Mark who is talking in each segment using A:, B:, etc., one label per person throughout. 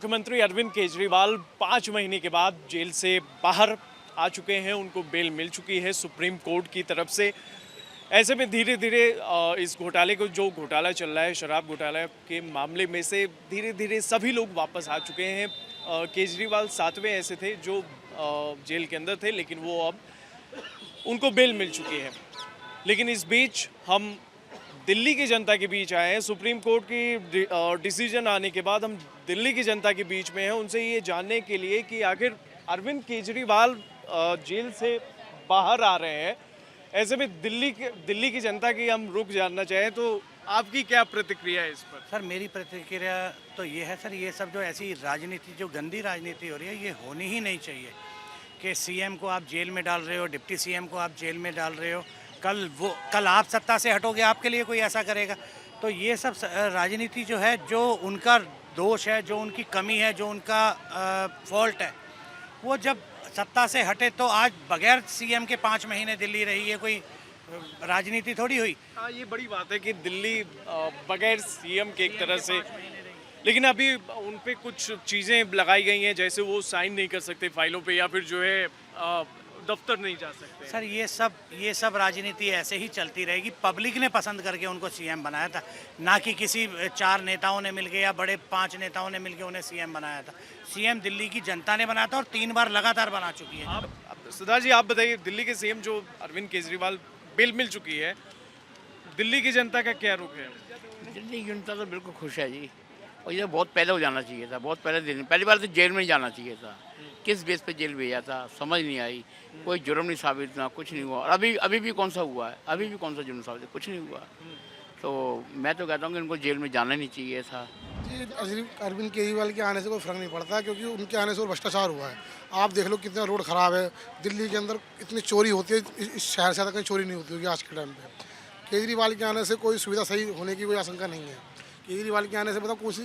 A: मुख्यमंत्री अरविंद केजरीवाल 5 महीने के बाद जेल से बाहर आ चुके हैं। उनको बेल मिल चुकी है सुप्रीम कोर्ट की तरफ से। ऐसे में धीरे धीरे इस घोटाले को जो घोटाला चल रहा है, शराब घोटाला के मामले में से धीरे धीरे सभी लोग वापस आ चुके हैं। केजरीवाल 7वें ऐसे थे जो जेल के अंदर थे, लेकिन वो अब उनको बेल मिल चुकी है। लेकिन इस बीच हम दिल्ली की जनता के बीच आए हैं। सुप्रीम कोर्ट की डिसीजन आने के बाद हम दिल्ली की जनता के बीच में हैं, उनसे ये जानने के लिए कि आखिर अरविंद केजरीवाल जेल से बाहर आ रहे हैं। ऐसे में दिल्ली की जनता की हम रुख जानना चाहें तो आपकी क्या प्रतिक्रिया है इस पर?
B: सर, मेरी प्रतिक्रिया तो ये है सर, ये सब जो ऐसी राजनीति, जो गंदी राजनीति हो रही है, ये होनी ही नहीं चाहिए कि सीएम को आप जेल में डाल रहे हो, डिप्टी सीएम को आप जेल में डाल रहे हो। कल आप सत्ता से हटोगे, आपके लिए कोई ऐसा करेगा? तो ये सब राजनीति जो है, जो उनका दोष है, जो उनकी कमी है, जो उनका फॉल्ट है, वो जब सत्ता से हटे तो आज बगैर सीएम के 5 महीने दिल्ली रही है, कोई राजनीति थोड़ी हुई।
A: हाँ, ये बड़ी बात है कि दिल्ली बगैर सीएम के एक तरह से, लेकिन अभी उन पे कुछ चीज़ें लगाई गई हैं, जैसे वो साइन नहीं कर सकते फाइलों पे, या फिर जो है दफ्तर नहीं जा सकते।
B: सर, ये सब राजनीति ऐसे ही चलती रहेगी। पब्लिक ने पसंद करके उनको सीएम बनाया था, ना कि किसी 4 नेताओं ने मिलके या बड़े 5 नेताओं ने मिलके उन्हें सीएम बनाया था। सीएम दिल्ली की जनता ने बनाया था और 3 बार लगातार बना चुकी है।
A: सुधा जी, आप बताइए, दिल्ली के सीएम जो अरविंद केजरीवाल, बेल मिल चुकी है, दिल्ली की जनता का क्या रुख है?
C: दिल्ली की जनता तो बिल्कुल खुश है जी, और ये बहुत पहले हो जाना चाहिए था, बहुत पहली बार तो जेल में ही जाना चाहिए था। किस बेस पे जेल भेजा था समझ नहीं आई। कोई जुर्म नहीं साबित ना, कुछ नहीं हुआ। और अभी भी कौन सा हुआ है? अभी भी कौन सा जुर्म साबित है? कुछ नहीं हुआ। तो मैं तो कहता हूँ कि इनको जेल में जाना नहीं चाहिए था।
D: जी, अरविंद केजरीवाल के आने से कोई फ़र्क नहीं पड़ता, क्योंकि उनके आने से और भ्रष्टाचार हुआ है। आप देख लो कितना रोड ख़राब है। दिल्ली के अंदर इतनी चोरी होती है, इस शहर से ज़्यादा कहीं चोरी नहीं होती होगी आज के टाइम पे। केजरीवाल के आने से कोई सुविधा सही होने की कोई आशंका नहीं है। केजरीवाल के आने से मतलब कुछ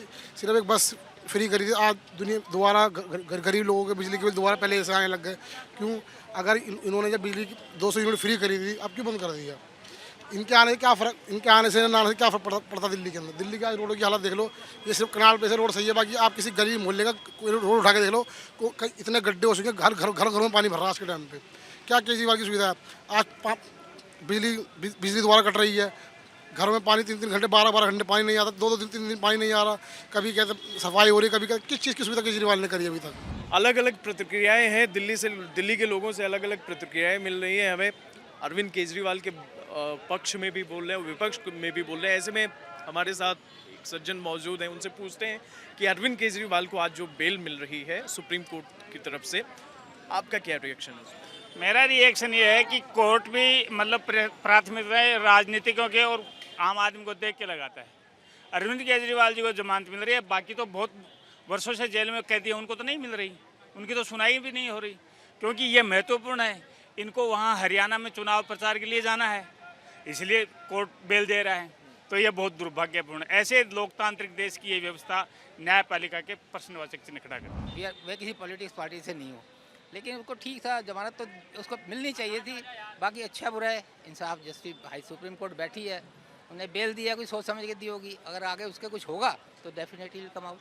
D: सिर्फ एक बस फ्री करी थी, आज दुनिया दोबारा गरीब लोगों के बिजली के बिल दोबारा पहले ऐसे आने लग गए। क्यों? अगर इन्होंने जब बिजली 200 यूनिट फ्री करी थी, अब क्यों बंद कर दिया? इनके आने से क्या फ़र्क, इनके आने से ना आने से क्या फ़र्क पड़ता दिल्ली के अंदर? दिल्ली का रोडों की हालत देख लो, ये सिर्फ कनाल पे से रोड सही है, बाकी आप किसी गरीब मोहल्ले का कोई रोड उठा के देख लो, इतने गड्ढे हो चुके हैं, घर में पानी भर रहा है आज के टाइम पे। क्या केजरीवाल की सुविधा है? आज बिजली दोबारा कट रही है, घर में पानी 3-3 घंटे 12-12 घंटे पानी नहीं आता, 2-2 दिन पानी नहीं आ रहा। कभी कहते सफाई हो रही, कभी कहते किस चीज़ की सुविधा केजरीवाल ने करी अभी तक?
A: अलग अलग प्रतिक्रियाएं हैं दिल्ली के लोगों से, अलग अलग प्रतिक्रियाएं मिल रही हैं हमें। अरविंद केजरीवाल के पक्ष में भी बोल रहे हैं, विपक्ष में भी बोल रहे हैं। ऐसे में हमारे साथ एक सज्जन मौजूद हैं, उनसे पूछते हैं कि अरविंद केजरीवाल को आज जो बेल मिल रही है सुप्रीम कोर्ट की तरफ से, आपका क्या रिएक्शन है?
E: मेरा रिएक्शन ये है कि कोर्ट भी मतलब प्राथमिकताएं राजनीतिकों के और आम आदमी को देख के लगाता है। अरविंद केजरीवाल जी को जमानत मिल रही है, बाकी तो बहुत वर्षों से जेल में कैदी है, उनको तो नहीं मिल रही, उनकी तो सुनाई भी नहीं हो रही, क्योंकि ये महत्वपूर्ण है। इनको वहाँ हरियाणा में चुनाव प्रचार के लिए जाना है, इसलिए कोर्ट बेल दे रहा है। तो ये बहुत दुर्भाग्यपूर्ण है। ऐसे लोकतांत्रिक देश की ये व्यवस्था न्यायपालिका के प्रश्नवाचक चिन्ह खड़ा करती है।
F: मैं किसी पॉलिटिक्स पार्टी से नहीं हूँ, लेकिन उसको ठीक था, जमानत तो उसको मिलनी चाहिए थी। बाकी अच्छा बुरा है, इंसाफ जस्टिस हाई सुप्रीम कोर्ट बैठी है, उन्हें बेल दिया, कोई सोच समझ के दी होगी। अगर आगे उसके कुछ होगा तो डेफिनेटली विल कम आउट,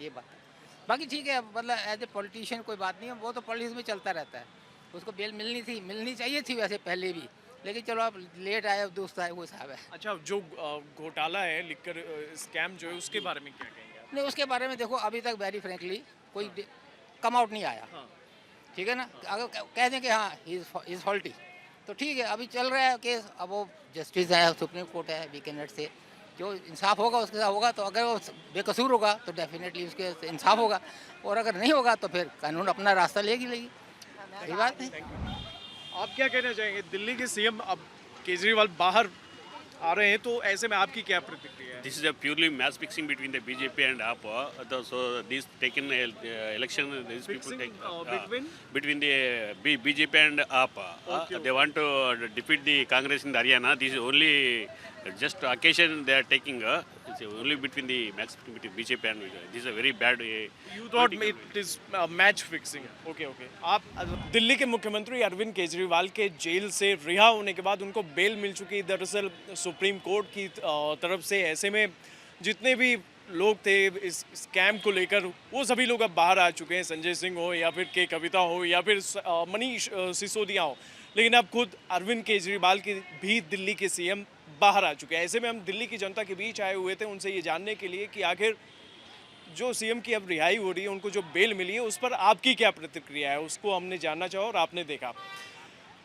F: ये बात है। बाकी ठीक है, मतलब एज ए पॉलिटिशियन कोई बात नहीं है, वो तो पॉलिटिक्स में चलता रहता है। उसको बेल मिलनी चाहिए थी वैसे पहले भी, लेकिन चलो आप लेट आए, दोस्त आए, वो हिसाब है।
A: अच्छा, जो घोटाला है, लिकर स्कैम जो है, उसके बारे में क्या कहेंगे आप?
F: नहीं, उसके बारे में देखो, अभी तक वेरी फ्रेंकली कोई कम आउट नहीं आया।
A: हाँ।
F: ठीक है ना? अगर कह दें कि हाँ ही इज़ फॉल्टी, तो ठीक है, अभी चल रहा है केस। अब वो जस्टिस है, सुप्रीम कोर्ट है, वी कैन नॉट से जो इंसाफ होगा उसके साथ होगा। तो अगर वो बेकसूर होगा तो डेफिनेटली उसके इंसाफ होगा, और अगर नहीं होगा तो फिर कानून अपना रास्ता लेगी। यही बात है।
A: आप क्या कहना चाहेंगे? दिल्ली के सीएम अब केजरीवाल बाहर आ रहे हैं, तो ऐसे में आपकी क्या प्रतिक्रिया है?
G: This is a purely match fixing between the BJP and APA. So these taken election, these people
A: Fixing,
G: take between the BJP and APA.
A: Okay.
G: They want to defeat the Congress in Haryana. This is only just occasion they are taking. It's only between the match between BJP and this is a very bad.
A: You thought it is match fixing. Okay. आप दिल्ली के मुख्यमंत्री अरविंद केजरीवाल के jail से रिहा होने के बाद उनको बेल मिल चुकी दरअसल सुप्रीम कोर्ट की तरफ से। ऐसे में जितने भी लोग थे इस स्कैम को लेकर, वो सभी लोग अब बाहर आ चुके हैं, संजय सिंह हो या फिर के कविता हो या फिर मनीष सिसोदिया हो। लेकिन अब खुद अरविंद केजरीवाल की भी दिल्ली के सीएम बाहर आ चुके हैं। ऐसे में हम दिल्ली की जनता के बीच आए हुए थे उनसे ये जानने के लिए कि आखिर जो सीएम की अब रिहाई हो रही है, उनको जो बेल मिली है, उस पर आपकी क्या प्रतिक्रिया है, उसको हमने जानना चाहा और आपने देखा।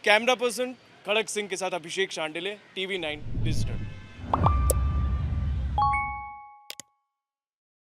A: कैमरा पर्सन खड़क सिंह के साथ अभिषेक शांडिले, TV9 डिजिटल।